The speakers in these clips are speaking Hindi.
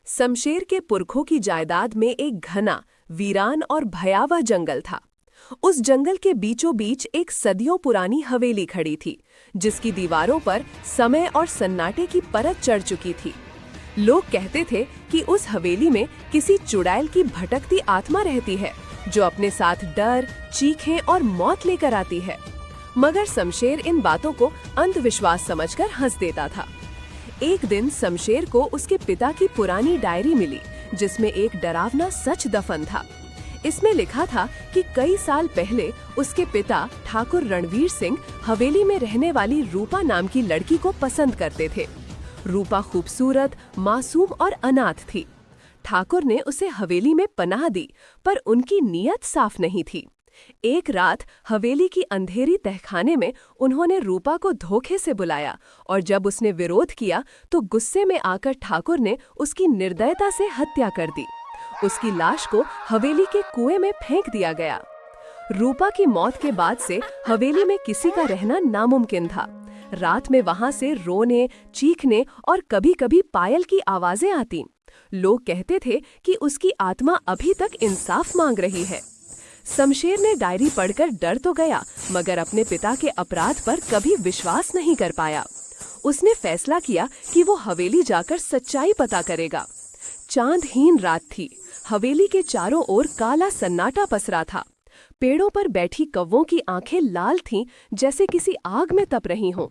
शमशेर के पुरखों की जायदाद में एक घना, वीरान और भयावह जंगल था। उस जंगल के बीचों बीच एक सदियों पुरानी हवेली खड़ी थी, जिसकी दीवारों पर समय और सन्नाटे की परत चढ़ चुकी थी। लोग कहते थे कि उस हवेली में किसी चुड़ैल की भटकती आत्मा रहती है, जो अपने साथ डर, चीखें और मौत लेकर आती है। मगर शमशेर इन बातों को अंधविश्वास समझकर हंस देता था। एक दिन शमशेर को उसके पिता की पुरानी डायरी मिली, जिसमें एक डरावना सच दफन था। इसमें लिखा था कि कई साल पहले उसके पिता ठाकुर रणवीर सिंह हवेली में रहने वाली रूपा नाम की लड़की को पसंद करते थे। रूपा खूबसूरत, मासूम और अनाथ थी। ठाकुर ने उसे हवेली में पनाह दी, पर उनकी नीयत साफ नहीं थी। एक रात हवेली की अंधेरी तहखाने में उन्होंने रूपा को धोखे से बुलाया, और जब उसने विरोध किया तो गुस्से में आकर ठाकुर ने उसकी निर्दयता से हत्या कर दी। उसकी लाश को हवेली के कुएं में फेंक दिया गया। रूपा की मौत के बाद से हवेली में किसी का रहना नामुमकिन था। रात में वहां से रोने, चीखने और कभी-कभी पायल की आवाजें आती। लोग कहते थे कि उसकी आत्मा अभी तक इंसाफ मांग रही है। शमशेर ने डायरी पढ़कर डर तो गया, मगर अपने पिता के अपराध पर कभी विश्वास नहीं कर पाया। उसने फैसला किया कि वो हवेली जाकर सच्चाई पता करेगा। चांदहीन रात थी। हवेली के चारों ओर काला सन्नाटा पसरा था। पेड़ों पर बैठी कौवों की आंखें लाल थीं, जैसे किसी आग में तप रही हों।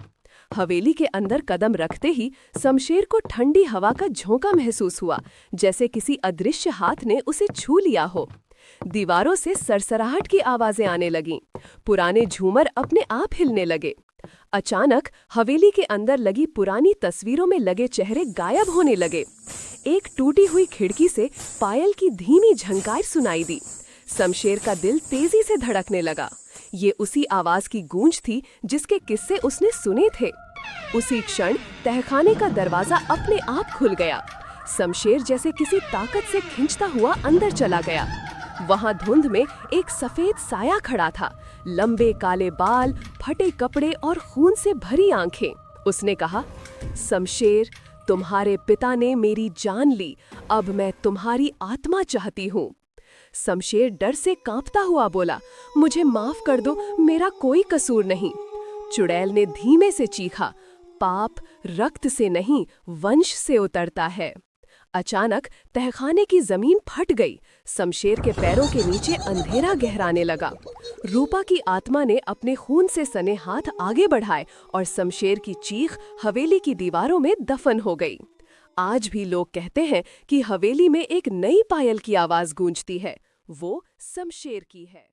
हवेली के अंदर कदम रखते ही शमशेर को ठंडी हवा का झोंका महसूस हुआ, जैसे किसी अदृश्य हाथ ने उसे छू लिया हो। दीवारों से सरसराहट की आवाजें आने लगीं। पुराने झूमर अपने आप हिलने लगे। अचानक हवेली के अंदर लगी पुरानी तस्वीरों में लगे चेहरे गायब होने लगे। एक टूटी हुई खिड़की से पायल की धीमी झंकार सुनाई दी। शमशेर का दिल तेजी से धड़कने लगा। ये उसी आवाज की गूंज थी जिसके किस्से उसने सुने थे। उसी क्षण तहखाने का दरवाजा अपने आप खुल गया। शमशेर जैसे किसी ताकत से खींचता हुआ अंदर चला गया। वहां धुंध में एक सफेद साया खड़ा था, लंबे काले बाल, फटे कपड़े और खून से भरी आंखें। उसने कहा, शमशेर, तुम्हारे पिता ने मेरी जान ली, अब मैं तुम्हारी आत्मा चाहती हूँ। शमशेर डर से कांपता हुआ बोला, मुझे माफ कर दो, मेरा कोई कसूर नहीं। चुड़ैल ने धीमे से चीखा, पाप रक्त से नहीं, वंश से उतरता है। अचानक तहखाने की जमीन फट गई। शमशेर के पैरों के नीचे अंधेरा गहराने लगा। रूपा की आत्मा ने अपने खून से सने हाथ आगे बढ़ाए और शमशेर की चीख हवेली की दीवारों में दफन हो गई। आज भी लोग कहते हैं कि हवेली में एक नई पायल की आवाज गूंजती है। वो शमशेर की है।